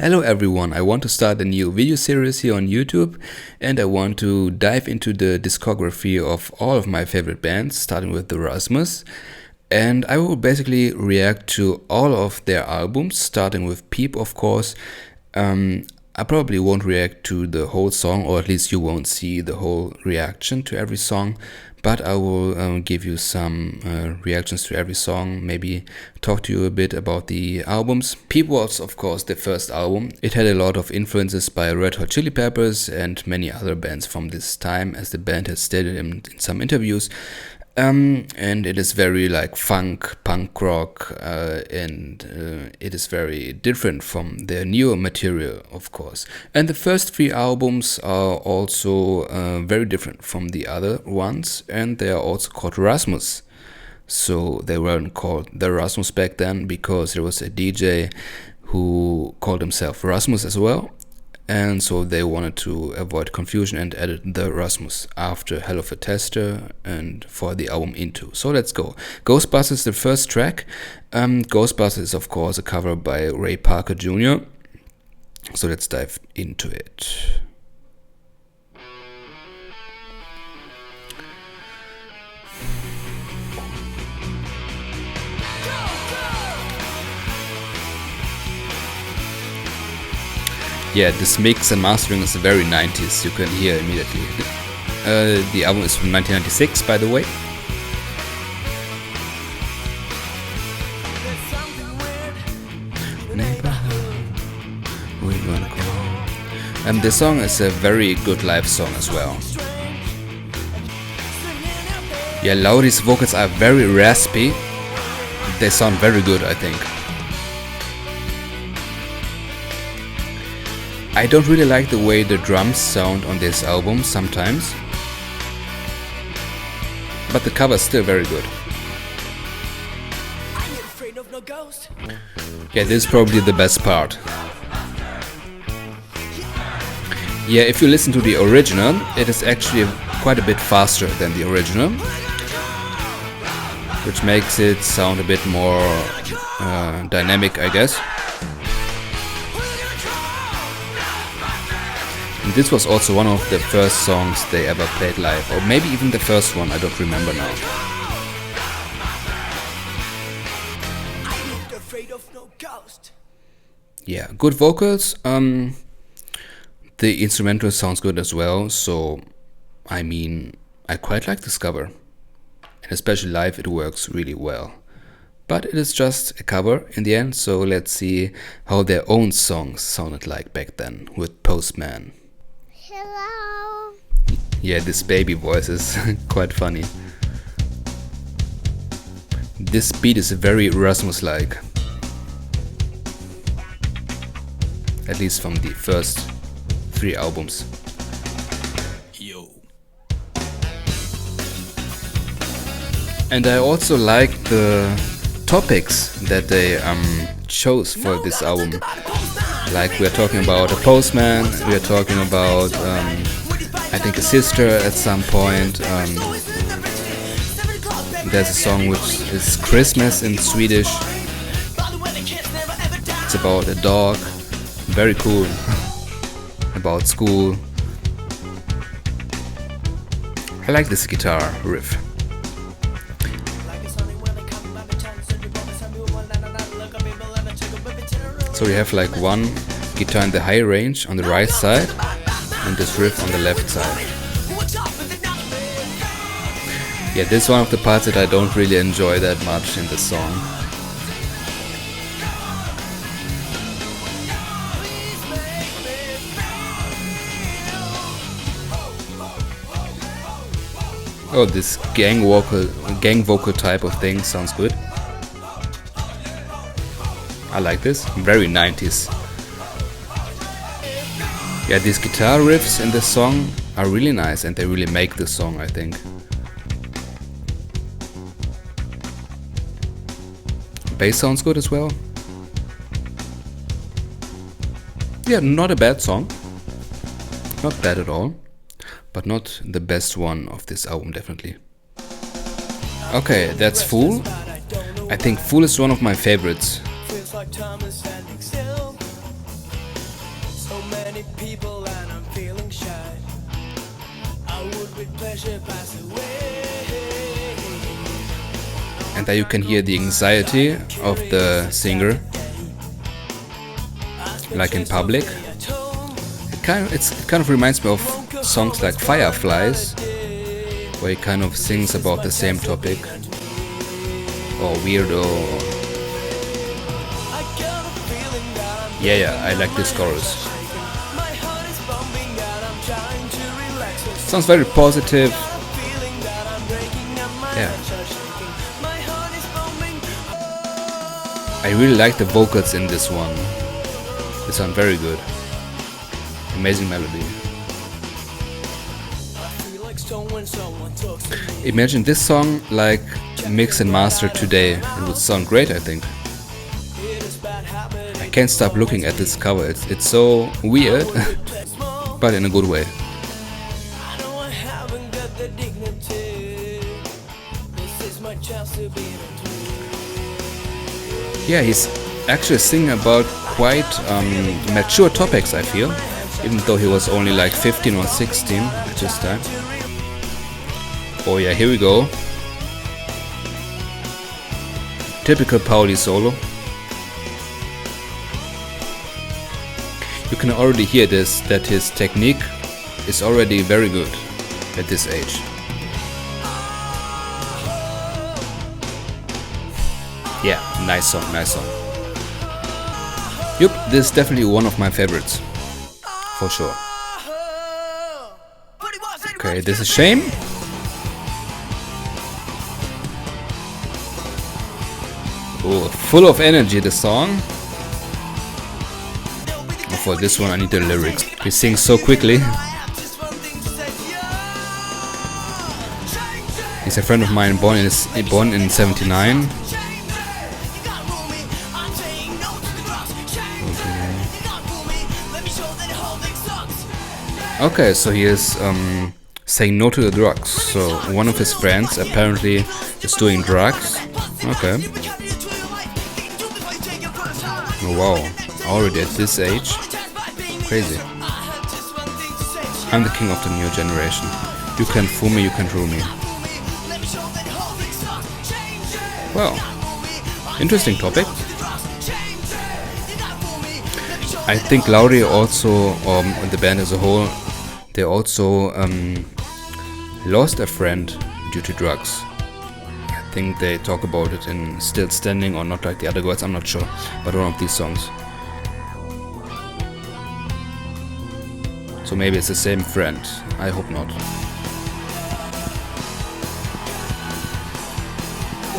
Hello everyone, I want to start a new video series here on YouTube and I want to dive into the discography of all of my favorite bands, starting with the Rasmus. And I will basically react to all of their albums, starting with Peep, of course. I probably won't react to the whole song, or at least you won't see the whole reaction to every song, but I will give you some reactions to every song, maybe talk to you a bit about the albums. Peep was, of course, the first album. It had a lot of influences by Red Hot Chili Peppers and many other bands from this time, as the band has stated in some interviews. And it is very like funk, punk rock, and it is very different from their newer material, of course. And the first three albums are also very different from the other ones, and they are also called Rasmus. So they weren't called the Rasmus back then because there was a DJ who called himself Rasmus as well. And so they wanted to avoid confusion and added the Rasmus after Hell of a Tester and for the album Into. So let's go. Ghostbusters, the first track. Ghostbusters is of course a cover by Ray Parker Jr. So let's dive into it. Yeah, this mix and mastering is very 90s, you can hear immediately. The album is from 1996, by the way. The song is a very good live song as well. Yeah, Laurie's vocals are very raspy. They sound very good, I think. I don't really like the way the drums sound on this album sometimes, but the cover is still very good. Yeah, this is probably the best part. Yeah, if you listen to the original, it is actually quite a bit faster than the original, which makes it sound a bit more dynamic, I guess. And this was also one of the first songs they ever played live, or maybe even the first one, I don't remember now. Yeah, good vocals. The instrumental sounds good as well, so I mean, I quite like this cover. And especially live it works really well. But it is just a cover in the end, so let's see how their own songs sounded like back then with Postman. Hello. Yeah, this baby voice is quite funny. This beat is very Rasmus-like. At least from the first three albums. Yo. And I also like the topics that they chose for this album. Like we're talking about a postman, we're talking about I think a sister at some point. There's a song which is Christmas in Swedish. It's about a dog, very cool. About school. I like this guitar riff. So we have like one guitar in the high range on the right side and this riff on the left side. Yeah, this is one of the parts that I don't really enjoy that much in the song. Oh, this gang vocal type of thing sounds good. I like this, very 90s. Yeah, these guitar riffs in this song are really nice and they really make the song, I think. Bass sounds good as well. Yeah, not a bad song. Not bad at all. But not the best one of this album, definitely. Okay, that's Fool. I think Fool is one of my favorites. many people and I'm feeling shy. I would with pleasure pass away. And there you can hear the anxiety of the singer, like in public. It kind of reminds me of songs like Fireflies, where he kind of sings about the same topic, or weirdo. Yeah, I like this chorus. Sounds very positive. Yeah. I really like the vocals in this one. They sound very good. Amazing melody. Imagine this song like mixed and mastered today. It would sound great, I think. I can't stop looking at this cover. It's so weird, but in a good way. Yeah, he's actually singing about quite mature topics, I feel, even though he was only like 15 or 16 at this time. Oh yeah, here we go. Typical Pauli solo. You can already hear this, that his technique is already very good at this age. Yeah, nice song, nice song. Yup, this is definitely one of my favorites. For sure. Okay, this is Shame. Oh, full of energy, the song. For this one I need the lyrics. He sings so quickly. He's a friend of mine, born in 79. Okay, so he is saying no to the drugs. So one of his friends apparently is doing drugs. Okay. Oh, wow, already at this age. Crazy. I'm the king of the new generation. You can't fool me, you can't rule me. Well, interesting topic. I think Laurie also, the band as a whole, they also lost a friend due to drugs. I think they talk about it in Still Standing or Not Like the Other Girls, I'm not sure, but one of these songs. So maybe it's the same friend, I hope not.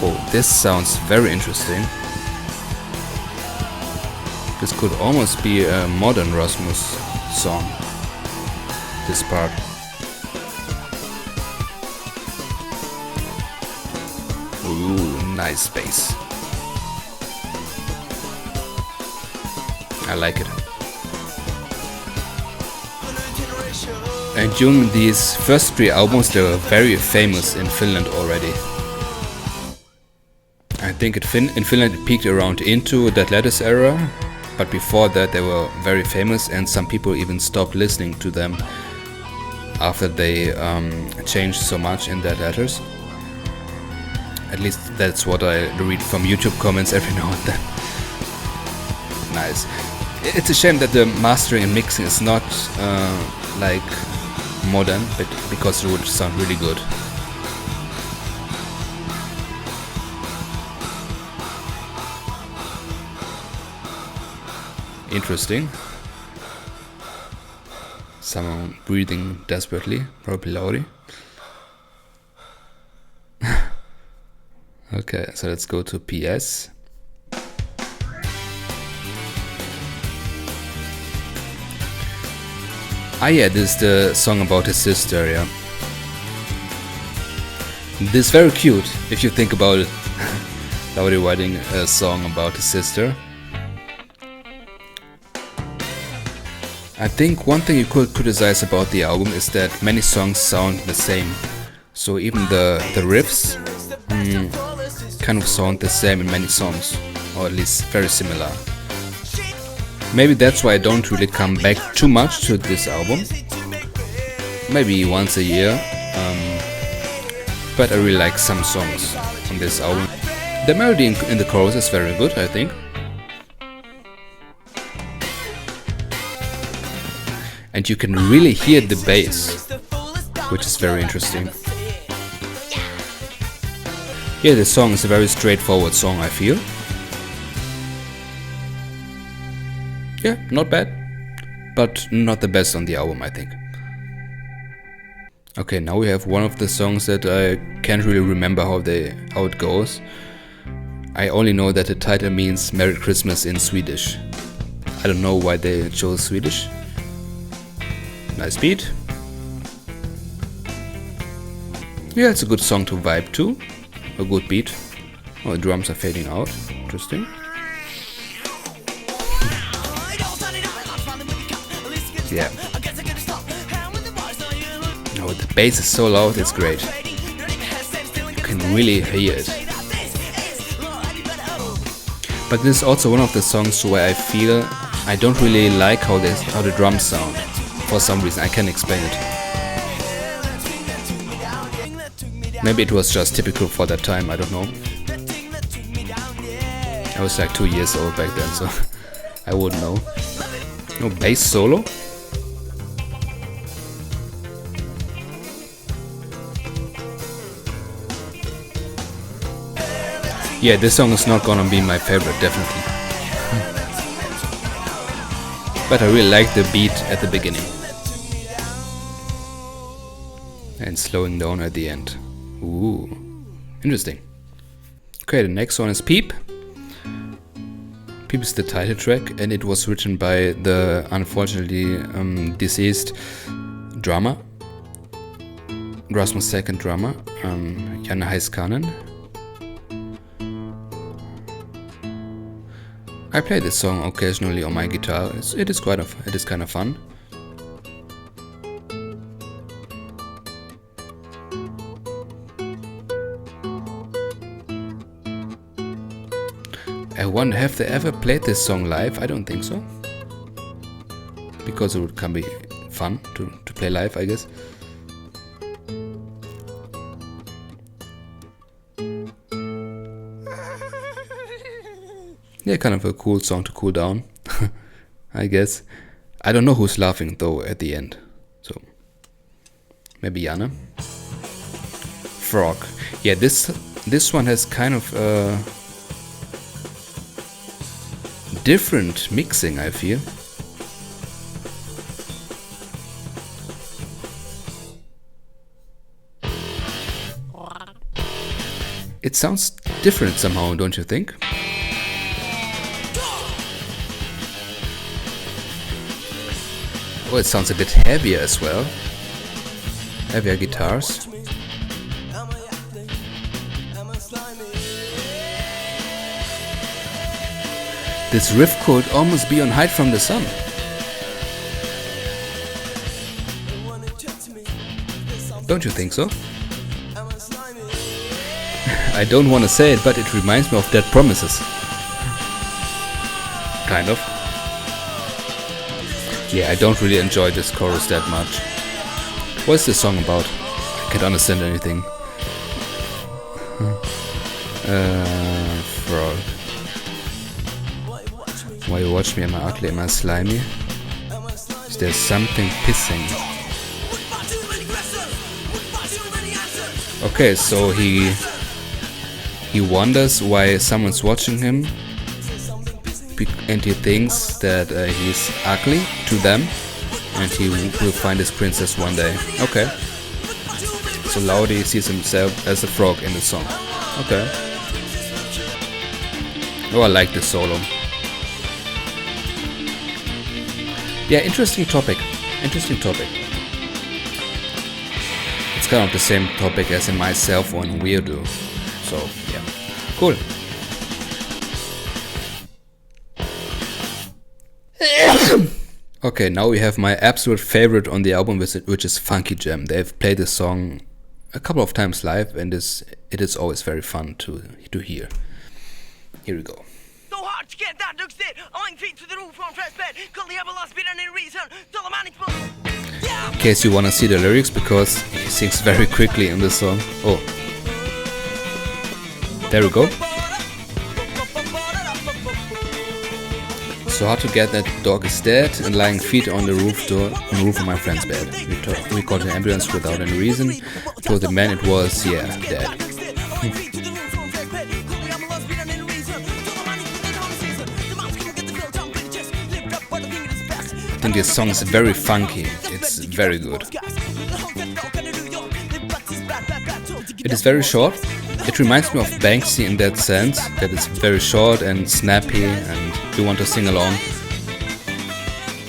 Oh, this sounds very interesting. This could almost be a modern Rasmus song, this part. Ooh, nice bass. I like it. And during these first 3 albums, they were very famous in Finland already. I think in Finland it peaked around into that Letters era, but before that they were very famous, and some people even stopped listening to them after they changed so much in their letters. At least that's what I read from YouTube comments every now and then. Nice. It's a shame that the mastering and mixing is not like modern, but because it would sound really good. Interesting. Someone breathing desperately, probably Laurie. Okay, so let's go to PS. Ah yeah, this is the song about his sister, yeah. This is very cute, if you think about it. Laurie writing a song about his sister. I think one thing you could criticize about the album is that many songs sound the same. So even the riffs kind of sound the same in many songs, or at least very similar. Maybe that's why I don't really come back too much to this album. Maybe once a year. But I really like some songs on this album. The melody in the chorus is very good, I think. And you can really hear the bass, which is very interesting. Yeah, the song is a very straightforward song, I feel. Yeah, not bad, but not the best on the album, I think. Okay, now we have one of the songs that I can't really remember how it goes. I only know that the title means Merry Christmas in Swedish. I don't know why they chose Swedish. Nice beat. Yeah, it's a good song to vibe to. A good beat. Oh, the drums are fading out. Interesting. Yeah. Oh, the bass is so loud, it's great. You can really hear it. But this is also one of the songs where I feel I don't really like how the drums sound. For some reason, I can't explain it. Maybe it was just typical for that time, I don't know. I was like 2 years old back then, so I wouldn't know. No bass solo? Yeah, this song is not gonna be my favorite, definitely. But I really like the beat at the beginning. And slowing down at the end. Ooh, interesting. Okay, the next one is Peep. Peep is the title track, and it was written by the unfortunately deceased drummer, Rasmus' second drummer, Janne Heiskanen. I play this song occasionally on my guitar. It is kind of fun. I wonder, have they ever played this song live? I don't think so. Because it can be fun to play live, I guess. Yeah, kind of a cool song to cool down, I guess. I don't know who's laughing though at the end. So maybe Janne. Frog. Yeah, this one has kind of different mixing, I feel. It sounds different somehow, don't you think? Oh, it sounds a bit heavier as well. Heavier guitars. This riff could almost be on Hide from the Sun. Don't you think so? I don't want to say it, but it reminds me of Dead Promises. Kind of. Yeah, I don't really enjoy this chorus that much. What's this song about? I can't understand anything. Frog. Why you watch me? Am I ugly? Am I slimy? Is there something pissing? Okay, so he wonders why someone's watching him, and he thinks that he's ugly to them, and he will find his princess one day. Okay. So Laudi sees himself as a frog in the song. Okay. Oh, I like this solo. Yeah, interesting topic. Interesting topic. It's kind of the same topic as in My Cell Phone Weirdo. So, yeah. Cool. Okay, now we have my absolute favorite on the album, which is Funky Jam. They've played this song a couple of times live, and it is always very fun to hear. Here we go. So hot. hard to get that looks dead. Lying feet to the roof on fresh bed. Call the last bit and in reason. Tell the management. In case you wanna see the lyrics, because he sings very quickly in this song. Oh. There we go. So hard to get that dog is dead and lying feet on the roof of my friend's bed. We called an ambulance without any reason. Told the man it was, yeah, dead. I think this song is very funky. It's very good. It is very short. It reminds me of Banksy in that sense, that it's very short and snappy and you want to sing along.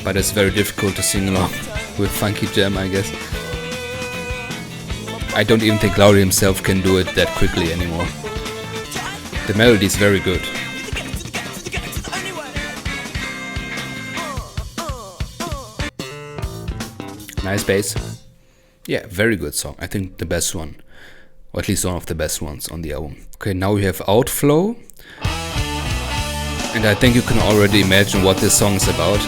But it's very difficult to sing along with Funky Jam, I guess. I don't even think Laurie himself can do it that quickly anymore. The melody is very good. Nice bass. Yeah, very good song. I think the best one. Or at least one of the best ones on the album. Okay, now we have Outflow. And I think you can already imagine what this song is about.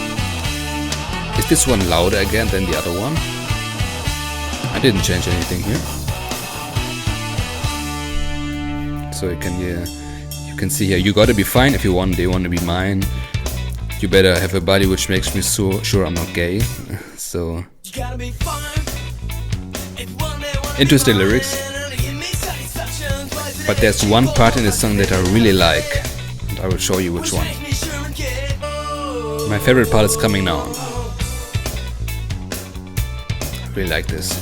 Is this one louder again than the other one? I didn't change anything here. So you can see here, you gotta be fine if you one day wanna be mine. You better have a body which makes me so sure I'm not gay. So interesting lyrics. But there's one part in the song that I really like, and I will show you which one. My favorite part is coming now. I really like this.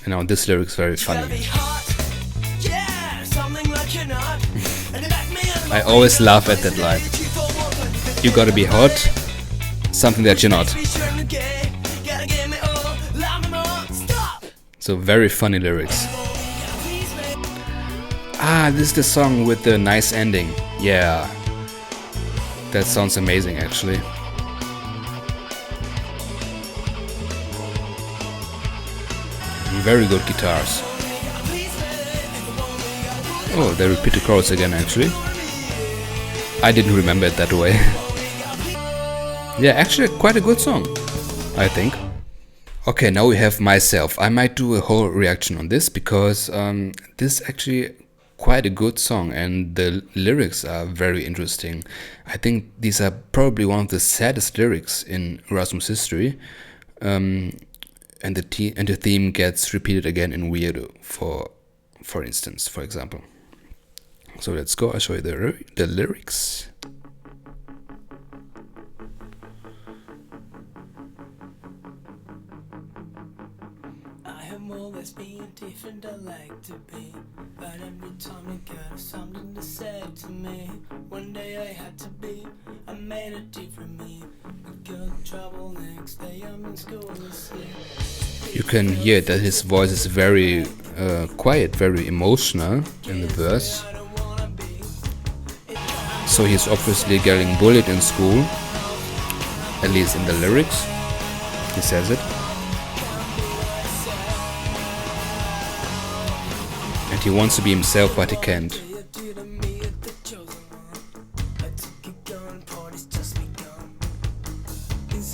And now this lyric is very funny. I always laugh at that line. You gotta be hot, something that you're not. So very funny lyrics. Ah, this is the song with the nice ending. Yeah. That sounds amazing actually. Very good guitars. Oh, they repeat the chorus again actually. I didn't remember it that way. Yeah, actually quite a good song, I think. Okay, now we have Myself. I might do a whole reaction on this because this is actually quite a good song and the lyrics are very interesting. I think these are probably one of the saddest lyrics in Rasmus history. And the theme gets repeated again in Weirdo, for instance, for example. So let's go, I'll show you the lyrics. I have always been different, I like to be. But every time you got something to say to me. One day I had to be, I made a different me. I got in trouble, next day I'm in school to see. You can hear that his voice is very quiet, very emotional in the verse. So he's obviously getting bullied in school, at least in the lyrics. He says it. And he wants to be himself, but he can't.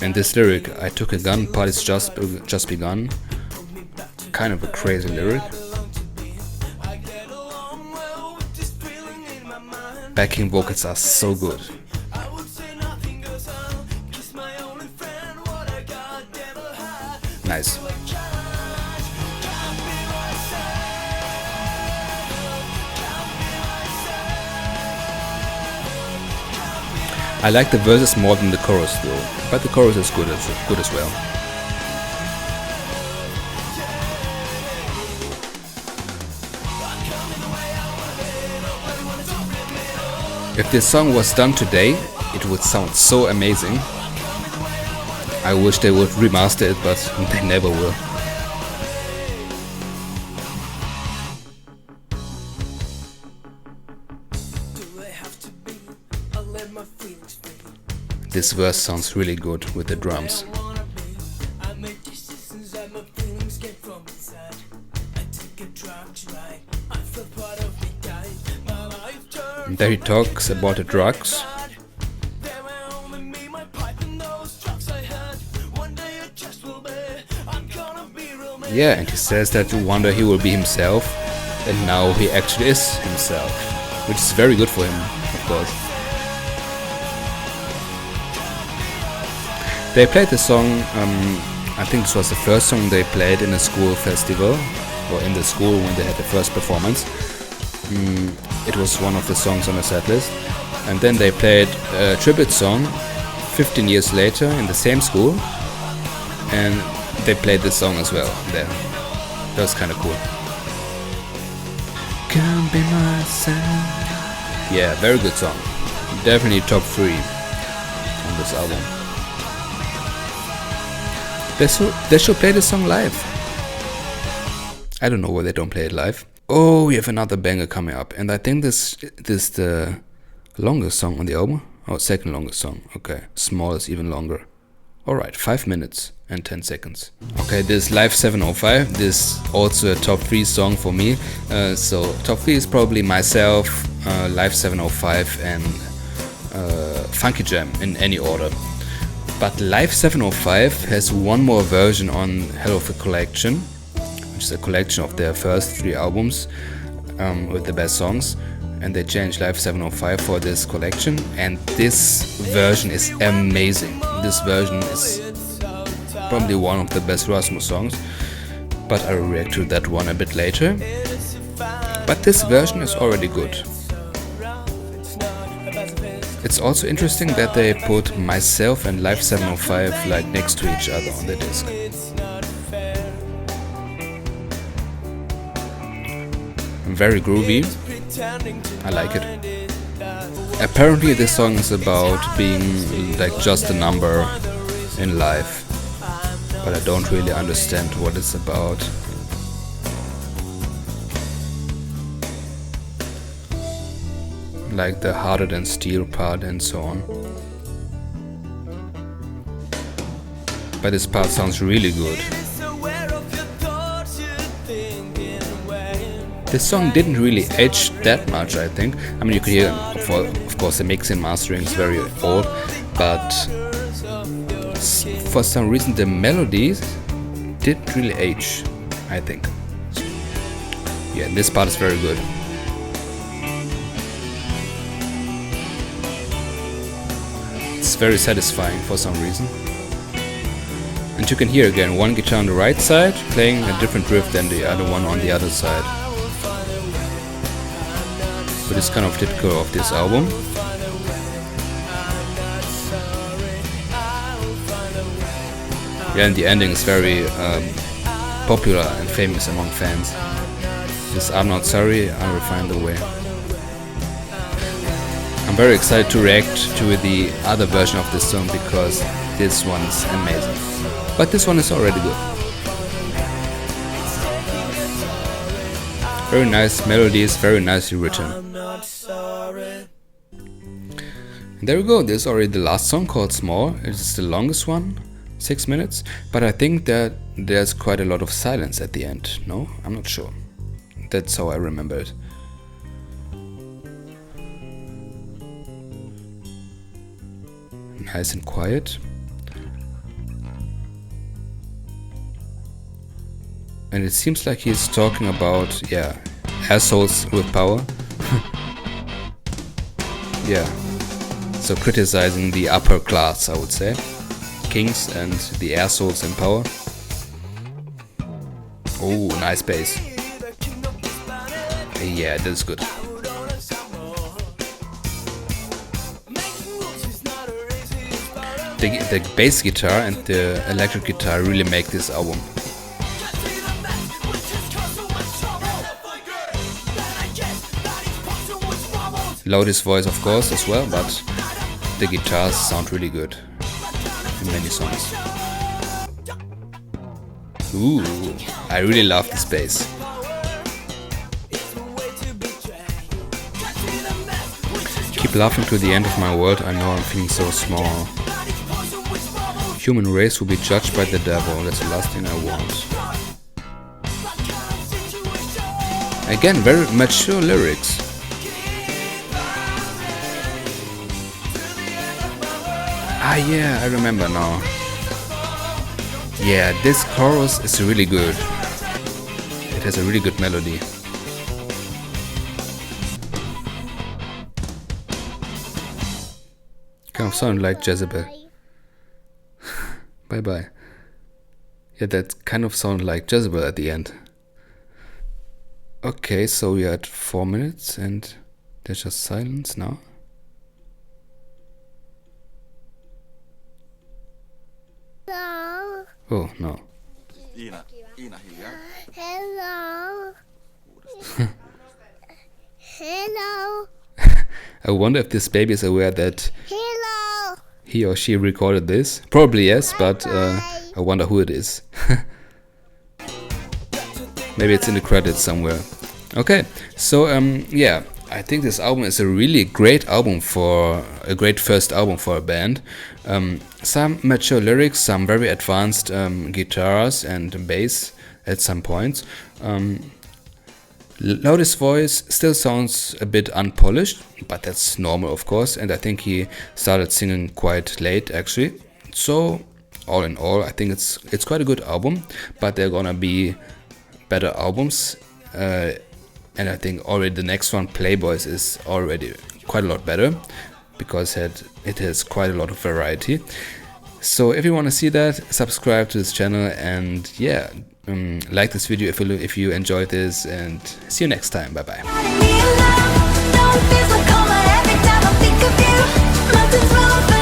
And this lyric, I took a gun, party's just begun. Kind of a crazy lyric. Backing vocals are so good. Nice. I like the verses more than the chorus though, but the chorus is good as well. If this song was done today, it would sound so amazing. I wish they would remaster it, but they never will. This verse sounds really good with the drums. There he talks about the drugs. Yeah, and he says that one day he will be himself, and now he actually is himself, which is very good for him, of course. They played the song, I think this was the first song they played in a school festival, or in the school when they had the first performance. It was one of the songs on the setlist. And then they played a tribute song 15 years later in the same school, and they played this song as well there. That was kind of cool. Can't be myself. Yeah, very good song. Definitely top 3 on this album. They should play this song live. I don't know why they don't play it live. Oh, we have another banger coming up, and I think this is the longest song on the album. Oh, second longest song. Okay, Small is even longer. Alright, 5 minutes and 10 seconds. Okay, this Live 705, this also a top 3 song for me. So top 3 is probably Myself, Live 705 and Funky Jam in any order. But Live 705 has one more version on Hell of a Collection, which is a collection of their first 3 albums with the best songs. And they changed Live 705 for this collection, and this version is amazing. This version is probably one of the best Rasmus songs, but I will react to that one a bit later. But this version is already good. It's also interesting that they put Myself and Live 705 like next to each other on the disc. Very groovy. I like it. Apparently this song is about being like just a number in life, but I don't really understand what it's about. Like the harder than steel part and so on. But this part sounds really good. This song didn't really age that much, I think. I mean, you could hear, of course, the mix and mastering is very old, but for some reason the melodies didn't really age, I think. Yeah, this part is very good. It's very satisfying for some reason. And you can hear again one guitar on the right side playing a different riff than the other one on the other side. But it's kind of typical of this album. Yeah, and the ending is very popular and famous among fans. This I'm Not Sorry, I Will Find a Way. I'm very excited to react to the other version of this song because this one is amazing. But this one is already good. Very nice melodies, very nicely written. There we go, this is already the last song called Small. It's the longest one, 6 minutes, but I think that there's quite a lot of silence at the end. No? I'm not sure. That's how I remember it. Nice and quiet. And it seems like he's talking about, yeah, assholes with power. Yeah. So criticizing the upper class, I would say. Kings and the assholes in power. Oh, nice bass. Yeah, that's good. The bass guitar and the electric guitar really make this album. Loudest voice, of course, as well, but the guitars sound really good in many songs. Ooh, I really love this bass. Keep laughing to the end of my world, I know I'm feeling so small. Human race will be judged by the devil, that's the last thing I want. Again, very mature lyrics. Ah, yeah, I remember now. Yeah, this chorus is really good. It has a really good melody. Kind of sound like Jezebel. Bye bye. Yeah, that kind of sounded like Jezebel at the end. Okay, so we are at 4 minutes and there's just silence now. Hello. Oh, no. Hello. Hello. I wonder if this baby is aware that Hello. he or she recorded this. Probably yes, but I wonder who it is. Maybe it's in the credits somewhere. Okay, so yeah, I think this album is a really great album for a great first album for a band. Some mature lyrics, some very advanced guitars and bass at some points. Loud's voice still sounds a bit unpolished, but that's normal, of course, and I think he started singing quite late actually. So all in all, I think it's quite a good album, but there are gonna be better albums, and I think already the next one, Playboys, is already quite a lot better because it has quite a lot of variety. So if you want to see that, subscribe to this channel, and yeah, like this video if you enjoyed this, and see you next time. Bye bye. Nothing's wrong.